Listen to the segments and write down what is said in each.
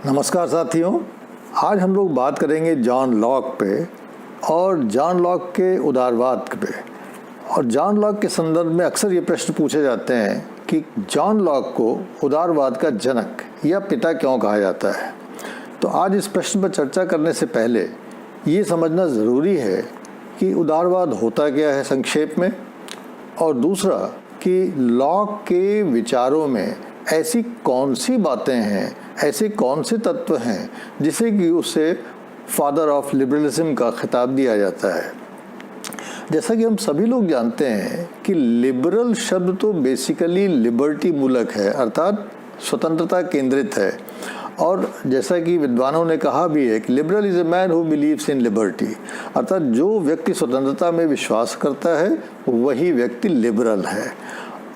नमस्कार साथियों, आज हम लोग बात करेंगे जॉन लॉक पे और जॉन लॉक के उदारवाद पे। और जॉन लॉक के संदर्भ में अक्सर ये प्रश्न पूछे जाते हैं कि जॉन लॉक को उदारवाद का जनक या पिता क्यों कहा जाता है। तो आज इस प्रश्न पर चर्चा करने से पहले ये समझना ज़रूरी है कि उदारवाद होता क्या है संक्षेप में, और दूसरा कि लॉक के विचारों में ऐसी कौन सी बातें हैं, ऐसे कौन से तत्व हैं जिसे कि उसे फादर ऑफ लिबरलिज्म का खिताब दिया जाता है। जैसा कि हम सभी लोग जानते हैं कि लिबरल शब्द तो बेसिकली लिबर्टी मूलक है, अर्थात स्वतंत्रता केंद्रित है। और जैसा कि विद्वानों ने कहा भी है कि liberal is a man who believes in liberty, अर्थात जो व्यक्ति स्वतंत्रता में विश्वास करता है वही व्यक्ति लिबरल है।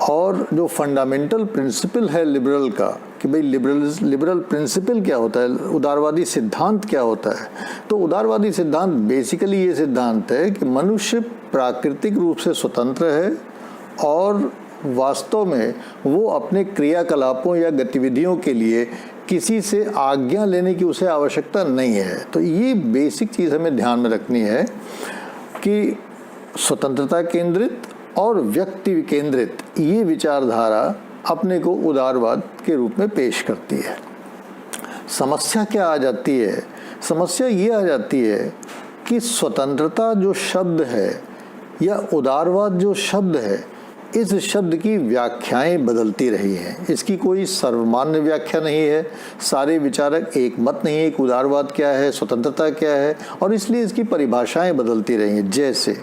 और जो फंडामेंटल प्रिंसिपल है लिबरल का कि भाई लिबरल प्रिंसिपल क्या होता है, उदारवादी सिद्धांत क्या होता है, तो उदारवादी सिद्धांत बेसिकली ये सिद्धांत है कि मनुष्य प्राकृतिक रूप से स्वतंत्र है और वास्तव में वो अपने क्रियाकलापों या गतिविधियों के लिए किसी से आज्ञा लेने की उसे आवश्यकता नहीं है। तो ये बेसिक चीज़ हमें ध्यान में रखनी है कि स्वतंत्रता केंद्रित और व्यक्ति केंद्रित ये विचारधारा अपने को उदारवाद के रूप में पेश करती है। समस्या क्या आ जाती है? समस्या ये आ जाती है कि स्वतंत्रता जो शब्द है या उदारवाद जो शब्द है, इस शब्द की व्याख्याएं बदलती रही हैं। इसकी कोई सर्वमान्य व्याख्या नहीं है। सारे विचारक एक मत नहीं है कि उदारवाद क्या है, स्वतंत्रता क्या है, और इसलिए इसकी परिभाषाएं बदलती रही हैं। जैसे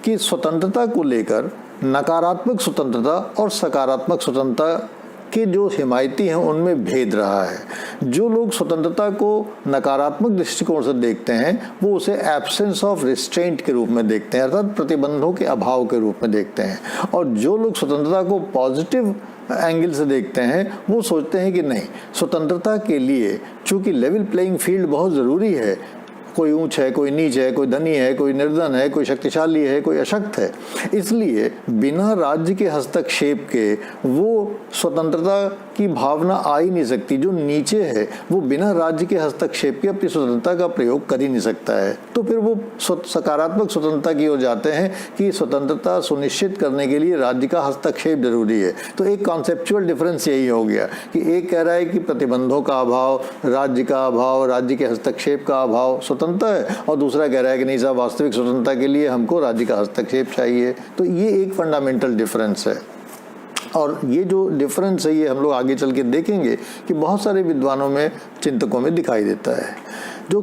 कि स्वतंत्रता को लेकर नकारात्मक स्वतंत्रता और सकारात्मक स्वतंत्रता के जो हिमायती हैं उनमें भेद रहा है। जो लोग स्वतंत्रता को नकारात्मक दृष्टिकोण से देखते हैं वो उसे एब्सेंस ऑफ रिस्ट्रेंट के रूप में देखते हैं, अर्थात प्रतिबंधों के अभाव के रूप में देखते हैं। और जो लोग स्वतंत्रता को पॉजिटिव एंगल से देखते हैं वो सोचते हैं कि नहीं, स्वतंत्रता के लिए चूंकि लेवल प्लेइंग फील्ड बहुत ज़रूरी है, कोई ऊंच है, कोई नीच है, कोई धनी है, कोई निर्धन है, कोई शक्तिशाली है, कोई अशक्त है, इसलिए बिना राज्य के हस्तक्षेप के वो स्वतंत्रता की भावना आ ही नहीं सकती। जो नीचे है वो बिना राज्य के हस्तक्षेप के अपनी स्वतंत्रता का प्रयोग कर ही नहीं सकता है। तो फिर वो सकारात्मक स्वतंत्रता की ओर जाते हैं कि स्वतंत्रता सुनिश्चित करने के लिए राज्य का हस्तक्षेप जरूरी है। तो एक कॉन्सेप्चुअल डिफरेंस यही हो गया कि एक कह रहा है कि प्रतिबंधों का अभाव, राज्य का अभाव, राज्य के हस्तक्षेप का अभाव स्वतंत्रता है, और दूसरा कह रहा है कि नहीं साहब, वास्तविक स्वतंत्रता के लिए हमको राज्य का हस्तक्षेप चाहिए। तो ये एक फंडामेंटल डिफरेंस है। और ये जो डिफरेंस है ये हम लोग आगे चल के देखेंगे कि बहुत सारे विद्वानों में, चिंतकों में दिखाई देता है। जो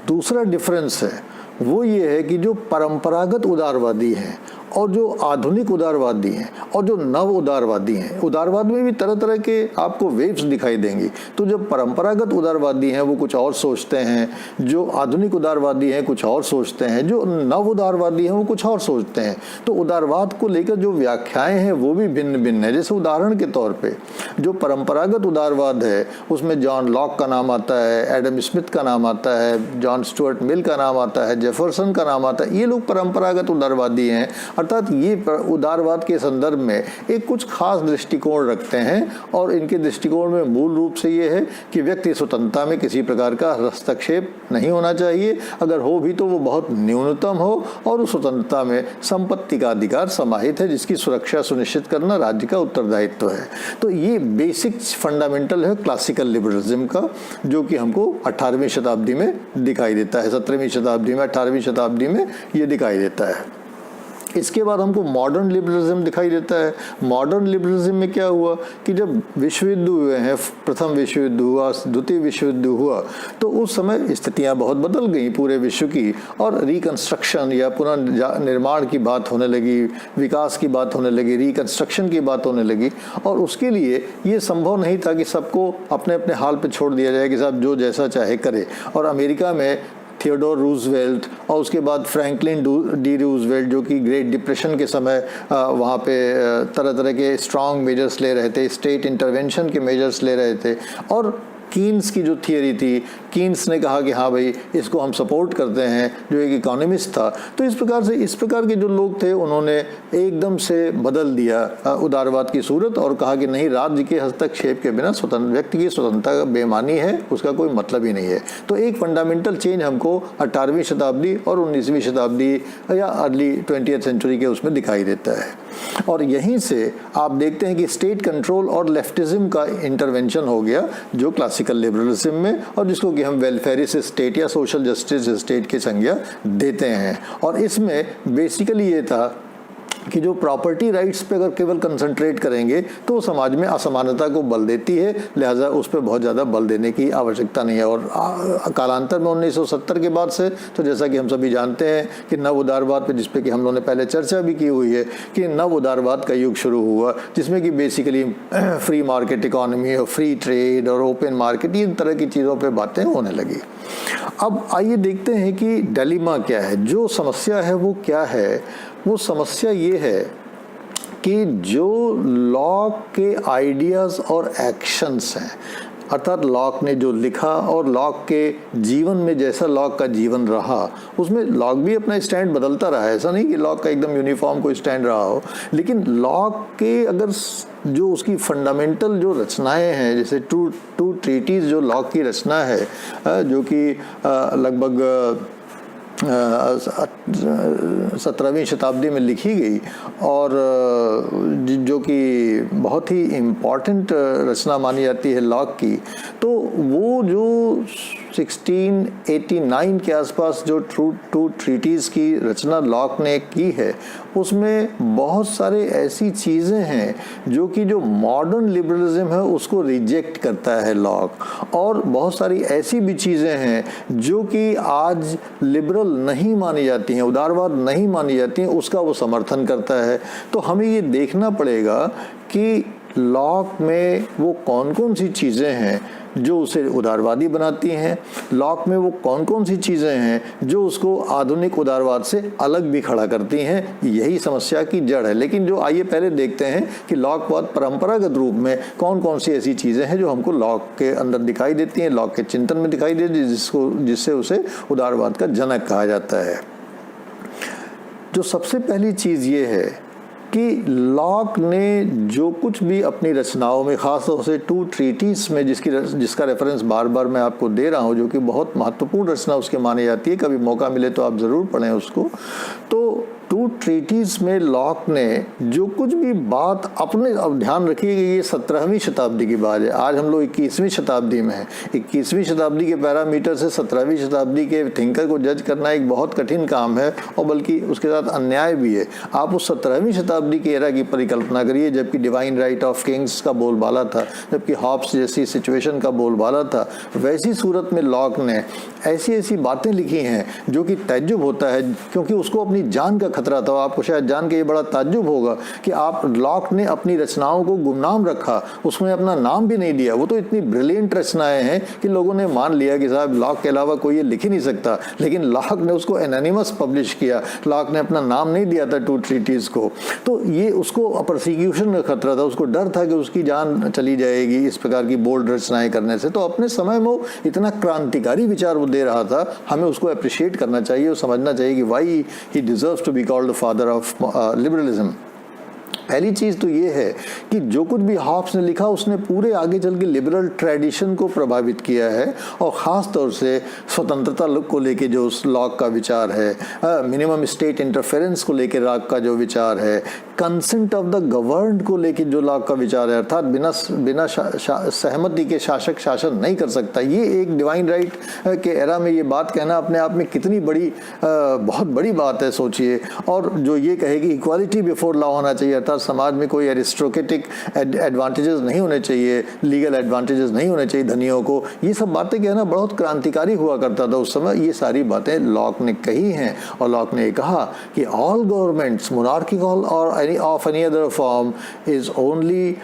दूसरा डिफरेंस है वो ये है कि जो परंपरागत उदारवादी हैं और जो आधुनिक उदारवादी हैं और जो नव उदारवादी हैं, उदारवाद में भी तरह तरह के आपको वेव्स दिखाई देंगी। तो जो परंपरागत उदारवादी हैं वो कुछ और सोचते हैं, जो आधुनिक उदारवादी हैं कुछ और सोचते हैं, जो नव उदारवादी हैं वो कुछ और सोचते हैं। तो उदारवाद को लेकर जो व्याख्याएं हैं वो भी भिन्न भिन्न है। जैसे उदाहरण के तौर पर जो परंपरागत उदारवाद है उसमें जॉन लॉक का नाम आता है, एडम स्मिथ का नाम आता है, जॉन स्टुअर्ट मिल का नाम आता है, जेफरसन का नाम आता है। ये लोग परंपरागत उदारवादी हैं, अर्थात ये उदारवाद के संदर्भ में एक कुछ खास दृष्टिकोण रखते हैं। और इनके दृष्टिकोण में मूल रूप से ये है कि व्यक्ति स्वतंत्रता में किसी प्रकार का हस्तक्षेप नहीं होना चाहिए, अगर हो भी तो वो बहुत न्यूनतम हो, और उस स्वतंत्रता में संपत्ति का अधिकार समाहित है जिसकी सुरक्षा सुनिश्चित करना राज्य का उत्तरदायित्व है। तो ये बेसिक फंडामेंटल है क्लासिकल लिबरलिज्म का, जो कि हमको 18वीं शताब्दी में दिखाई देता है, 17वीं शताब्दी में, 18वीं शताब्दी में ये दिखाई देता है। इसके बाद हमको मॉडर्न लिबरलिज्म दिखाई देता है। मॉडर्न लिबरलिज्म में क्या हुआ कि जब विश्व युद्ध हुए हैं, प्रथम विश्व युद्ध हुआ, द्वितीय विश्व युद्ध हुआ, तो उस समय स्थितियां बहुत बदल गई पूरे विश्व की, और रिकंस्ट्रक्शन या पुनर्निर्माण की बात होने लगी, विकास की बात होने लगी, रिकंस्ट्रक्शन की बात होने लगी। और उसके लिए ये संभव नहीं था कि सबको अपने अपने हाल पे छोड़ दिया जाए कि साहब जो जैसा चाहे करे। और अमेरिका में थियोडोर रूजवेल्ट और उसके बाद फ्रैंकलिन डी रूजवेल्ट, जो कि ग्रेट डिप्रेशन के समय वहाँ पे तरह तरह के स्ट्रॉन्ग मेजर्स ले रहे थे, स्टेट इंटरवेंशन के मेजर्स ले रहे थे, और कीन्स की जो थियरी थी, कीन्स ने कहा कि हाँ भाई इसको हम सपोर्ट करते हैं, जो एक इकोनॉमिस्ट था। तो इस प्रकार के जो लोग थे उन्होंने एकदम से बदल दिया उदारवाद की सूरत और कहा कि नहीं, राज्य के हस्तक्षेप के बिना व्यक्ति की स्वतंत्रता बेमानी है, उसका कोई मतलब ही नहीं है। तो एक फंडामेंटल चेंज हमको 18वीं शताब्दी और 19वीं शताब्दी या अर्ली 20th सेंचुरी के उसमें दिखाई देता है। और यहीं से आप देखते हैं कि स्टेट कंट्रोल और लेफ्टिज्म का इंटरवेंशन हो गया, जो क्लासिकल लिबरलिज्म में, और जिसको कि हम वेलफेयरिस्ट स्टेट या सोशल जस्टिस स्टेट की संज्ञा देते हैं। और इसमें बेसिकली ये था कि जो प्रॉपर्टी राइट्स पे अगर केवल कंसंट्रेट करेंगे तो समाज में असमानता को बल देती है, लिहाजा उस पर बहुत ज़्यादा बल देने की आवश्यकता नहीं है। और कालांतर में 1970 के बाद से तो जैसा कि हम सभी जानते हैं कि नव उदारवाद पे, जिस पे कि हम लोगों ने पहले चर्चा भी की हुई है, कि नव उदारवाद का युग शुरू हुआ, जिसमें कि बेसिकली फ्री मार्केट इकोनॉमी और फ्री ट्रेड और ओपन मार्केट, इन तरह की चीज़ों पर बातें होने लगी। अब आइए देखते हैं कि डिलेमा क्या है, जो समस्या है वो क्या है। वो समस्या ये है कि जो लॉक के आइडियाज़ और एक्शंस हैं, अर्थात लॉक ने जो लिखा और लॉक के जीवन में जैसा लॉक का जीवन रहा, उसमें लॉक भी अपना स्टैंड बदलता रहा है। ऐसा नहीं कि लॉक का एकदम यूनिफॉर्म कोई स्टैंड रहा हो, लेकिन लॉक के अगर जो उसकी फंडामेंटल जो रचनाएं हैं, जैसे टू ट्रीटीज जो लॉक की रचना है, जो कि लगभग 17वीं शताब्दी में लिखी गई और जो कि बहुत ही इम्पॉर्टेंट रचना मानी जाती है लॉक की, तो वो जो 1689 के आसपास जो टू ट्रीटीज़ की रचना लॉक ने की है, उसमें बहुत सारे ऐसी चीज़ें हैं जो कि जो मॉडर्न लिबरलिज्म है उसको रिजेक्ट करता है लॉक, और बहुत सारी ऐसी भी चीज़ें हैं जो कि आज लिबरल नहीं मानी जाती हैं, उदारवाद नहीं मानी जाती हैं, उसका वो समर्थन करता है। तो हमें ये देखना पड़ेगा कि लॉक में वो कौन कौन सी चीज़ें हैं जो उसे उदारवादी बनाती हैं, लॉक में वो कौन कौन सी चीज़ें हैं जो उसको आधुनिक उदारवाद से अलग भी खड़ा करती हैं। यही समस्या की जड़ है। लेकिन जो आइए पहले देखते हैं कि लॉक बहुत परंपरागत रूप में कौन कौन सी ऐसी चीज़ें हैं जो हमको लॉक के अंदर दिखाई देती हैं, लॉक के चिंतन में दिखाई देती है, जिससे उसे उदारवाद का जनक कहा जाता है। जो सबसे पहली चीज़ ये है कि लॉक ने जो कुछ भी अपनी रचनाओं में, ख़ास तौर से टू ट्रीटीज़ में, जिसका रेफरेंस बार बार मैं आपको दे रहा हूँ, जो कि बहुत महत्वपूर्ण रचना उसकी मानी जाती है, कभी मौका मिले तो आप ज़रूर पढ़ें उसको। तो टू ट्रीटीज़ में लॉक ने जो कुछ भी बात अपने, अब ध्यान रखिए कि ये 17वीं शताब्दी की बात है, आज हम लोग 21वीं शताब्दी में हैं। 21वीं शताब्दी के पैरामीटर से 17वीं शताब्दी के थिंकर को जज करना एक बहुत कठिन काम है, और बल्कि उसके साथ अन्याय भी है। आप उस 17वीं शताब्दी की एरा की परिकल्पना करिए, जबकि डिवाइन राइट ऑफ किंग्स का बोलबाला था, जबकि हॉब्स जैसी सिचुएशन का बोलबाला था। वैसी सूरत में लॉक ने ऐसी ऐसी बातें लिखी हैं जो कि तज्जुब होता है, क्योंकि उसको अपनी जान का खतरा था। आपको शायद जान के ये बड़ा ताज्जुब होगा कि आप लॉक ने अपनी रचनाओं को गुमनाम रखा, उसमें अपना नाम भी नहीं दिया। वो तो इतनी ब्रिलियंट रचनाएं हैं कि लोगों ने मान लिया कि साहब लॉक के अलावा कोई ये लिख ही नहीं सकता, लेकिन लॉक ने उसको एनोनिमस पब्लिश किया, लॉक ने अपना नाम नहीं दिया था टू ट्रीटीज़ को। तो ये उसको प्रोसिक्यूशन का खतरा था, उसको डर था कि उसकी जान चली जाएगी इस प्रकार की बोल्ड रचनाएं करने से। तो अपने समय में वो इतना क्रांतिकारी विचार वो दे रहा था, हमें उसको अप्रिशिएट करना चाहिए और समझना चाहिए कि why he deserves to be called the father of liberalism. पहली चीज़ तो ये है कि जो कुछ भी हॉब्स ने लिखा उसने पूरे आगे चल के लिबरल ट्रेडिशन को प्रभावित किया है, और ख़ास तौर से स्वतंत्रता को लेके जो उस लॉक का विचार है, मिनिमम स्टेट इंटरफेरेंस को लेके लॉक का जो विचार है, कंसेंट ऑफ द गवर्नड को लेके जो लॉक का विचार है, अर्थात बिना सहमति के शासक शासन नहीं कर सकता। ये एक डिवाइन राइट के एरा में ये बात कहना अपने आप में कितनी बड़ी बहुत बड़ी बात है, सोचिए। और जो ये कहे कि इक्वालिटी बिफोर लॉ होना चाहिए, अर्थात समाज में कोई एरिस्टोक्रेटिक एडवांटेजेस नहीं होने चाहिए, लीगल एडवांटेजेस नहीं होने चाहिए धनियों को, ये सब बातें कहना बहुत क्रांतिकारी हुआ करता था उस समय। ये सारी बातें लॉक ने कही हैं, और लॉक ने कहा कि ऑल गवर्नमेंट्स, मोनार्किकल और of any other form, is only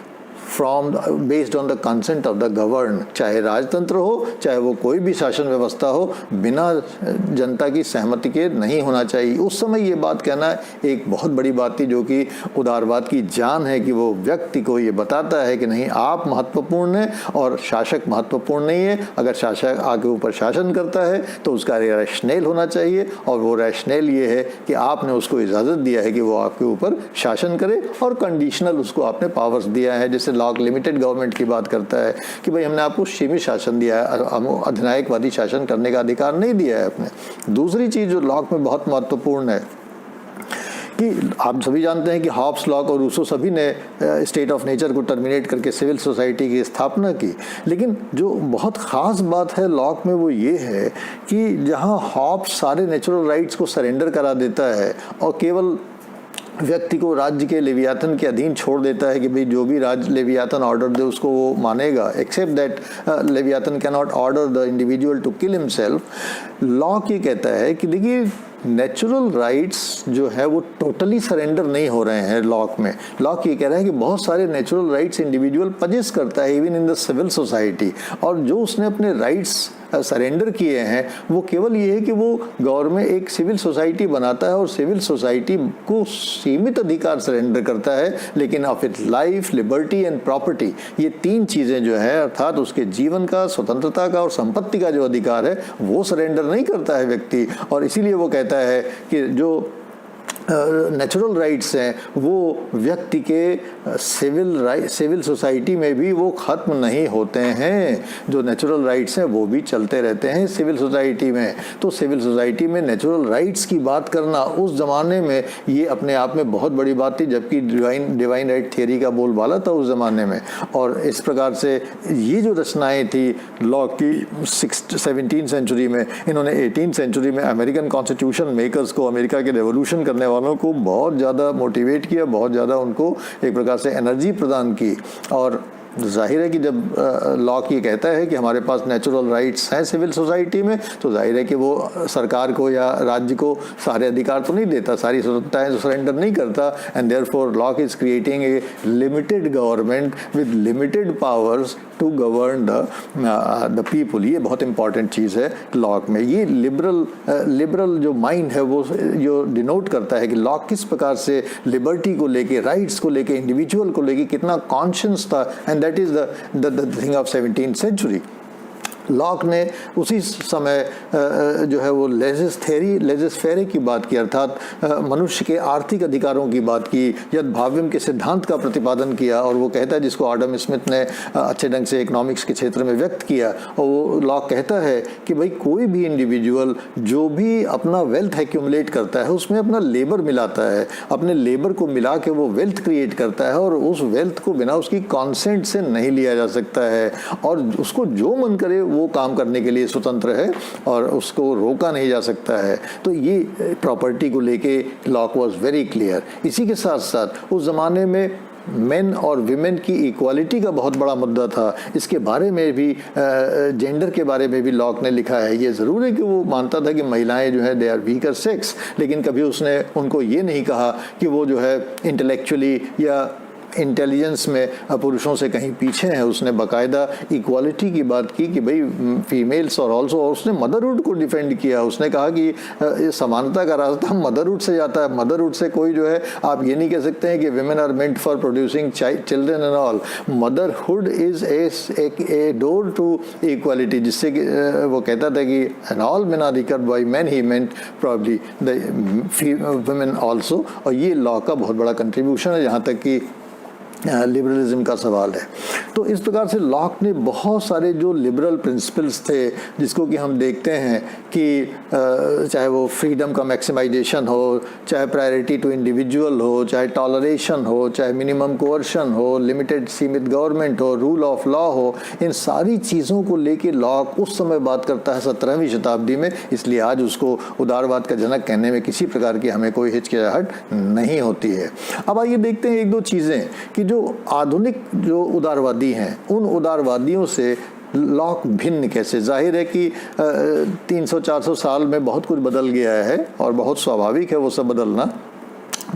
from based on the consent of the govern, चाहे राजतंत्र हो चाहे वो कोई भी शासन व्यवस्था हो, बिना जनता की सहमति के नहीं होना चाहिए। उस समय ये बात कहना एक बहुत बड़ी बात थी, जो कि उदारवाद की जान है, कि वो व्यक्ति को ये बताता है कि नहीं, आप महत्वपूर्ण हैं और शासक महत्वपूर्ण नहीं है। अगर शासक आपके ऊपर शासन करता है तो उसका रैशनल होना चाहिए, और वो रैशनल ये है कि आपने उसको इजाज़त दिया है कि वो आपके ऊपर शासन करे, और कंडीशनल उसको आपने पावर्स दिया है। जैसे लॉक लिमिटेड गवर्नमेंट की बात करता है कि भाई हमने आपको सीमित शासन दिया है, अधिनायकवादी शासन करने का अधिकार नहीं दिया है आपने। दूसरी चीज़ जो लॉक में बहुत महत्वपूर्ण है कि आप सभी जानते हैं कि हॉब्स, लॉक और रूसो सभी ने स्टेट ऑफ नेचर को टर्मिनेट करके सिविल सोसाइटी की स्थापना की। लेकिन जो बहुत ख़ास बात है लॉक में वो ये है कि जहां हॉब्स सारे नेचुरल राइट्स को सरेंडर करा देता है और केवल व्यक्ति को राज्य के लेवियाथन के अधीन छोड़ देता है कि भाई जो भी राज्य लेवियाथन ऑर्डर दे उसको वो मानेगा, except that leviathan can not order the individual to kill himself. Locke ये कहता है कि देखिए नेचुरल राइट्स जो है वो टोटली सरेंडर नहीं हो रहे हैं लॉक में। लॉक ये कह रहा है कि बहुत सारे नेचुरल राइट्स इंडिविजुअल पजेस करता है even in the civil society, और जो उसने अपने राइट्स सरेंडर किए हैं वो केवल ये है कि वो गवर्नमेंट एक सिविल सोसाइटी बनाता है और सिविल सोसाइटी को सीमित अधिकार सरेंडर करता है, लेकिन of its life, liberty and property, ये तीन चीज़ें जो है अर्थात उसके जीवन का, स्वतंत्रता का और संपत्ति का जो अधिकार है वो सरेंडर नहीं करता है व्यक्ति। और इसीलिए वो कहता है कि जो नेचुरल राइट्स हैं वो व्यक्ति के सिविल सोसाइटी में भी वो ख़त्म नहीं होते हैं। जो नेचुरल राइट्स हैं वो भी चलते रहते हैं सिविल सोसाइटी में। तो सिविल सोसाइटी में नेचुरल राइट्स की बात करना उस ज़माने में ये अपने आप में बहुत बड़ी बात थी, जबकि डिवाइन राइट थियरी का बोलबाला था उस ज़माने में। और इस प्रकार से ये जो रचनाएँ थी लॉक की 17वीं सेंचुरी में, इन्होंने 18वीं सेंचुरी में अमेरिकन कॉन्स्टिट्यूशन मेकर्स को, अमेरिका के रेवोल्यूशन करने वालों को बहुत ज़्यादा मोटिवेट किया, बहुत ज़्यादा उनको एक प्रकार से एनर्जी प्रदान की। और जाहिर है कि जब लॉक ये कहता है कि हमारे पास नेचुरल राइट्स हैं सिविल सोसाइटी में, तो जाहिर है कि वो सरकार को या राज्य को सारे अधिकार तो नहीं देता, सारी स्वतंत्रताएं सरेंडर नहीं करता। And therefore Locke is creating a limited government with limited powers to govern the people. ये बहुत इंपॉर्टेंट चीज़ है लॉक में। ये लिबरल जो माइंड है वो जो डिनोट करता है कि लॉक किस प्रकार से लिबर्टी को लेके, राइट्स को लेके, इंडिविजुअल को लेके कितना कॉन्शियस था। And that is the thing of 17th century. Locke ने उसी समय जो है वो लेजिस्फेरे की बात की, अर्थात मनुष्य के आर्थिक अधिकारों की बात की, यद्भाव्यम के सिद्धांत का प्रतिपादन किया। और वो कहता है, जिसको आडम स्मिथ ने अच्छे ढंग से इकोनॉमिक्स के क्षेत्र में व्यक्त किया, और वो लॉक कहता है कि भाई कोई भी इंडिविजुअल जो भी अपना वेल्थ एक्यूमुलेट करता है उसमें अपना लेबर मिलाता है, अपने लेबर को मिला के वो वेल्थ क्रिएट करता है, और उस वेल्थ को बिना उसकी कॉन्सेंट से नहीं लिया जा सकता है, और उसको जो मन करे वो काम करने के लिए स्वतंत्र है और उसको रोका नहीं जा सकता है। तो ये प्रॉपर्टी को लेके लॉक वाज वेरी क्लियर। इसी के साथ साथ उस ज़माने में मेन और विमेन की इक्वालिटी का बहुत बड़ा मुद्दा था। इसके बारे में भी जेंडर के बारे में भी लॉक ने लिखा है। ये ज़रूर है कि वो मानता था कि महिलाएं जो है दे आर वीकर सेक्स, लेकिन कभी उसने उनको ये नहीं कहा कि वो जो है इंटेलेक्चुअली या इंटेलिजेंस में पुरुषों से कहीं पीछे हैं। उसने बाकायदा इक्वालिटी की बात की कि भाई फीमेल्स और ऑल्सो, और उसने मदरहुड को डिफेंड किया। उसने कहा कि समानता का रास्ता मदरहुड से जाता है। मदरहुड से कोई जो है, आप ये नहीं कह सकते हैं कि women are meant for producing children and all. Motherhood is a door to equality, जिससे कि वो कहता था कि and all men are equal by man, he meant probably the women also. और ये लॉ का बहुत बड़ा कंट्रीब्यूशन है जहाँ तक कि लिबरलिज्म का सवाल है। तो इस प्रकार से लॉक ने बहुत सारे जो लिबरल प्रिंसिपल्स थे, जिसको कि हम देखते हैं कि चाहे वो फ्रीडम का मैक्सिमाइजेशन हो, चाहे प्रायोरिटी टू इंडिविजुअल हो, चाहे टॉलरेशन हो, चाहे मिनिमम कोअर्शन हो, लिमिटेड सीमित गवर्नमेंट हो, रूल ऑफ लॉ हो, इन सारी चीज़ों को लेके लॉक उस समय बात करता है 17वीं शताब्दी में। इसलिए आज उसको उदारवाद का जनक कहने में किसी प्रकार की हमें कोई हिचकिचाहट नहीं होती है। अब आइए देखते हैं एक दो चीज़ें कि जो आधुनिक जो उदारवादी हैं, उन उदारवादियों से लॉक भिन्न कैसे। जाहिर है कि 300-400 साल में बहुत कुछ बदल गया है और बहुत स्वाभाविक है वो सब बदलना।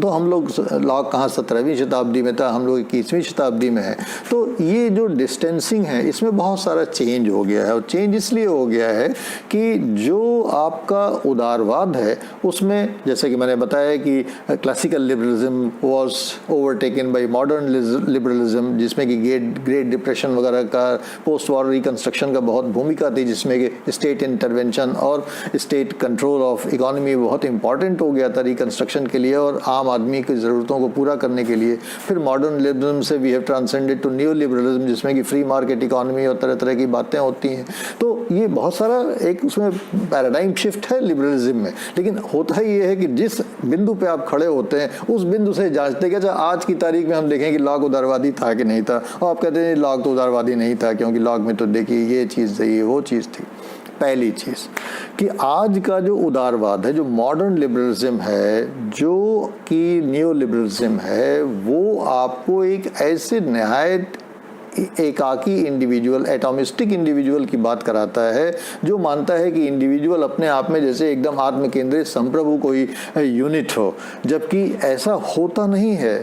तो हम लोग लॉक कहाँ 17वीं शताब्दी में था, हम लोग 21वीं शताब्दी में है। तो ये जो डिस्टेंसिंग है इसमें बहुत सारा चेंज हो गया है, और चेंज इसलिए हो गया है कि जो आपका उदारवाद है उसमें, जैसे कि मैंने बताया कि classical liberalism was overtaken bye modern liberalism, जिसमें कि ग्रेट डिप्रेशन वगैरह का, पोस्ट वॉर रिकंस्ट्रक्शन का बहुत भूमिका थी, जिसमें कि स्टेट इंटरवेंशन और स्टेट कंट्रोल ऑफ इकोनॉमी बहुत इंपॉर्टेंट हो गया था रिकंस्ट्रक्शन के लिए और आम आदमी की ज़रूरतों को पूरा करने के लिए। फिर मॉडर्न लिबरलिज्म से we have transcended to new liberalism, जिसमें कि फ्री मार्केट इकोनॉमी और तरह तरह की बातें होती हैं। तो ये बहुत सारा एक उसमें पैराडाइम शिफ्ट है लिबरलिज्म में। लेकिन होता ही ये है कि जिस बिंदु पे आप खड़े होते हैं उस बिंदु से जांचते कि अच्छा आज की तारीख में हम देखें कि लॉक उदारवादी था कि नहीं था, और आप कहते हैं लॉक तो उदारवादी नहीं था क्योंकि लॉक में तो देखिए ये चीज़ थी, वो चीज़ थी। पहली चीज़ कि आज का जो उदारवाद है, जो मॉडर्न लिबरलिज्म है, जो कि न्यू लिबरलिज्म है, वो आपको एक ऐसे नहायत एकाकी इंडिविजुअल, एटॉमिस्टिक इंडिविजुअल की बात कराता है, जो मानता है कि इंडिविजुअल अपने आप में जैसे एकदम आत्मकेंद्रित संप्रभु कोई यूनिट हो, जबकि ऐसा होता नहीं है।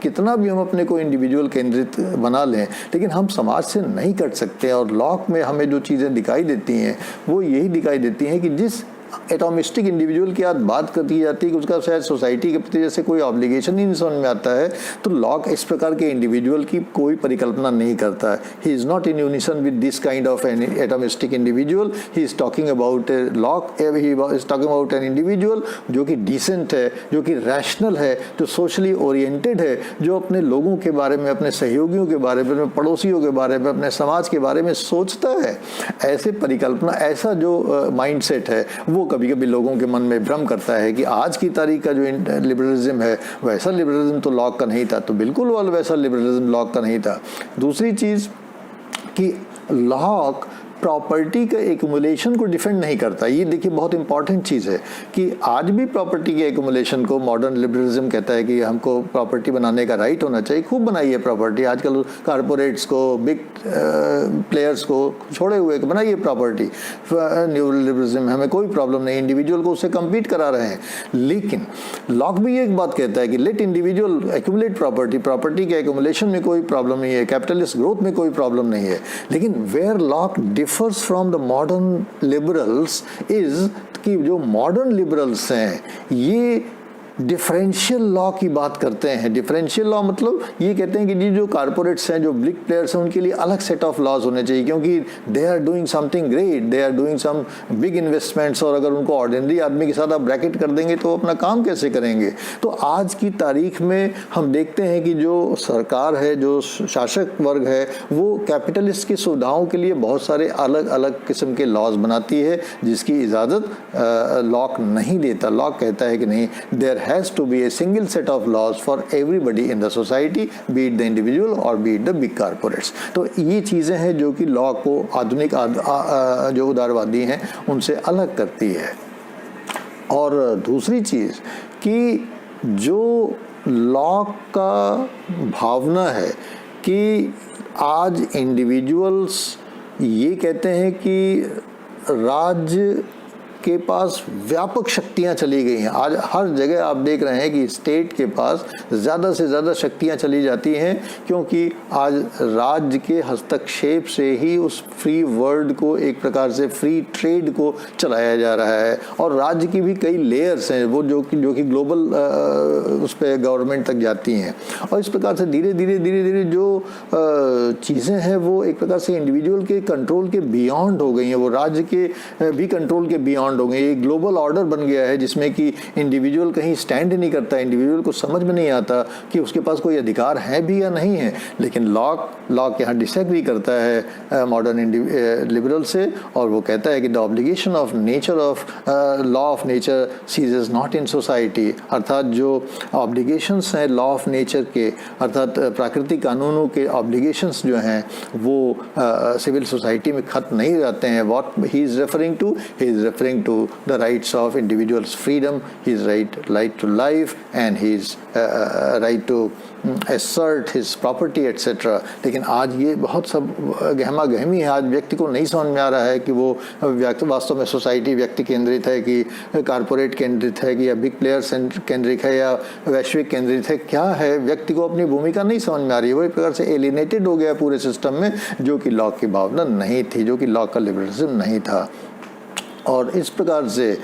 कितना भी हम अपने को इंडिविजुअल केंद्रित बना लें, लेकिन हम समाज से नहीं कट सकते। और लॉक में हमें जो चीज़ें दिखाई देती हैं वो यही दिखाई देती हैं कि जिस एटॉमिस्टिक इंडिविजुअल की आज बात करती जाती है कि उसका शायद सोसाइटी के प्रति जैसे कोई ऑब्लिगेशन ही नहीं समझ में आता है, तो लॉक इस प्रकार के इंडिविजुअल की कोई परिकल्पना नहीं करता है। He is not in unison with this kind of an atomistic individual. He is talking about a Locke, he is talking about an individual जो कि डिसेंट है, जो कि रैशनल है, जो सोशली ओरिएंटेड है, जो अपने लोगों के बारे में, अपने सहयोगियों के बारे में, पड़ोसियों के बारे में, अपने समाज के बारे में सोचता है। ऐसे परिकल्पना, ऐसा जो माइंडसेट है वो कभी कभी लोगों के मन में भ्रम करता है कि आज की तारीख का जो लिबरलिज्म है वैसा लिबरलिज्म तो लॉक का नहीं था। तो बिल्कुल वो वैसा लिबरलिज्म लॉक का नहीं था। दूसरी चीज़ कि लॉक प्रॉपर्टी का एक्युमुलेशन को डिफेंड नहीं करता। ये देखिए बहुत इंपॉर्टेंट चीज़ है कि आज भी प्रॉपर्टी के एक्युमुलेशन को मॉडर्न लिबरलिज्म कहता है कि हमको प्रॉपर्टी बनाने का राइट होना चाहिए। खूब बनाइए प्रॉपर्टी, आजकल कारपोरेट्स को, बिग प्लेयर्स को छोड़े हुए बनाइए प्रॉपर्टी। न्यू लिबरलिज्म हमें कोई प्रॉब्लम नहीं, इंडिविजुअल को उससे कम्पीट करा रहे हैं। लेकिन लॉक भी एक बात कहता है कि let individual accumulate property, property के एक्युमुलेशन में कोई प्रॉब्लम नहीं है, कैपिटलिस्ट ग्रोथ में कोई प्रॉब्लम नहीं है। लेकिन where Locke differs from the modern liberals is कि जो मॉडर्न लिबरल्स हैं ये डिफरेंशियल लॉ की बात करते हैं। डिफरेंशियल लॉ मतलब ये कहते हैं कि जो कारपोरेट्स हैं, जो बिग प्लेयर्स हैं, उनके लिए अलग सेट ऑफ लॉज होने चाहिए क्योंकि they are doing something great, they are doing some big investments, और अगर उनको ऑर्डिनरी आदमी के साथ आप ब्रैकेट कर देंगे तो अपना काम कैसे करेंगे। तो आज की तारीख में हम देखते हैं कि जो सरकार है, जो शासक वर्ग है, वो कैपिटलिस्ट की सुविधाओं के लिए बहुत सारे अलग अलग किस्म के लॉज बनाती है जिसकी इजाज़त लॉक नहीं देता। लॉक कहता है कि नहीं, there has to be a single set of laws for everybody in the society, be it the individual or be it the big corporates। तो ये चीज़ें हैं जो कि लॉ को आधुनिक जो उदारवादी हैं उनसे अलग करती है। और दूसरी चीज़ कि जो लॉ का भावना है कि आज इंडिविजुअल्स ये कहते हैं कि राज्य के पास व्यापक शक्तियां चली गई हैं। आज हर जगह आप देख रहे हैं कि स्टेट के पास ज़्यादा से ज़्यादा शक्तियां चली जाती हैं क्योंकि आज राज्य के हस्तक्षेप से ही उस फ्री वर्ल्ड को, एक प्रकार से फ्री ट्रेड को चलाया जा रहा है। और राज्य की भी कई लेयर्स हैं वो जो कि ग्लोबल उस पर गवर्नमेंट तक जाती हैं। और इस प्रकार से धीरे धीरे जो चीज़ें हैं वो एक प्रकार से इंडिविजुअल के कंट्रोल के बियॉन्ड हो गई हैं, वो राज्य के भी कंट्रोल के बियॉन्ड हो गए। एक ग्लोबल ऑर्डर बन गया है जिसमें कि इंडिविजुअल कहीं स्टैंड नहीं करता, इंडिविजुअल को समझ में नहीं आता कि उसके पास कोई अधिकार है भी या नहीं है। लेकिन लॉक यहाँ डिसएग्री करता है मॉडर्न लिबरल से, और वो कहता है कि the obligation of nature of law of nature ceases not in society, अर्थात जो ऑब्लिगेशंस हैं लॉ ऑफ नेचर के, अर्थात प्राकृतिक कानूनों के ऑब्लिगेशंस जो हैं वो सिविल सोसाइटी में खत्म नहीं हो जाते हैं। What he is referring to into the rights of individuals' freedom, his right to life, and his right to assert his property etc. लेकिन आज ये बहुत सब गहमा गहमी है। आज व्यक्ति को नहीं समझ में आ रहा है कि वो वास्तव में सोसाइटी व्यक्ति केंद्रित है कि कारपोरेट केंद्रित है कि या बिग प्लेयर्स केंद्रित है या वैश्विक केंद्रित है, क्या है। व्यक्ति को अपनी भूमिका नहीं समझ में आ रही है। वो एक प्रकार से एलिनेटेड हो गया पूरे सिस्टम में, जो कि लॉ की भावना नहीं थी, जो कि लॉ का लिबरलिज्म नहीं था। और इस प्रकार से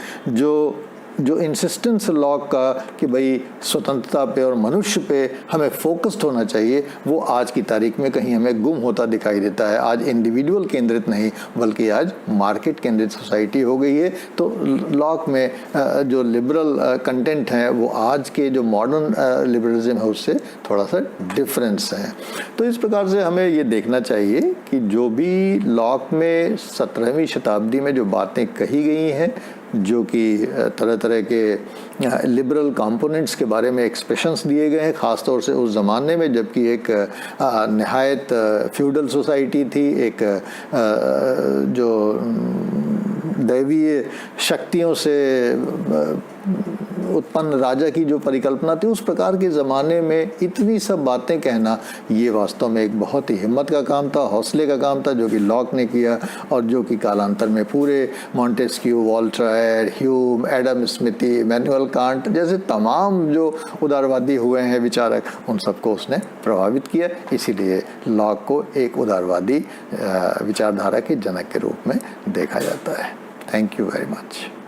जो इंसिस्टेंस लॉ का कि भाई स्वतंत्रता पे और मनुष्य पे हमें फोकस्ड होना चाहिए, वो आज की तारीख में कहीं हमें गुम होता दिखाई देता है। आज इंडिविजुअल केंद्रित नहीं बल्कि आज मार्केट केंद्रित सोसाइटी हो गई है। तो लॉ में जो लिबरल कंटेंट है वो आज के जो मॉडर्न लिबरलिज्म है उससे थोड़ा सा डिफरेंस है। तो इस प्रकार से हमें ये देखना चाहिए कि जो भी लॉ में 17वीं शताब्दी में जो बातें कही गई हैं, जो कि तरह तरह के लिबरल कंपोनेंट्स के बारे में एक्सप्रेशंस दिए गए हैं, ख़ास तौर से उस ज़माने में जबकि एक नहायत फ्यूडल सोसाइटी थी, एक जो दैवीय शक्तियों से उत्पन्न राजा की जो परिकल्पना थी, उस प्रकार के ज़माने में इतनी सब बातें कहना ये वास्तव में एक बहुत ही हिम्मत का काम था, हौसले का काम था, जो कि लॉक ने किया और जो कि कालांतर में पूरे Montesquieu, Walter, Hume, Adam Smith, Immanuel Kant जैसे तमाम जो उदारवादी हुए हैं विचारक, उन सबको उसने प्रभावित किया। इसीलिए लॉक को एक उदारवादी विचारधारा के जनक के रूप में देखा जाता है। Thank you very much.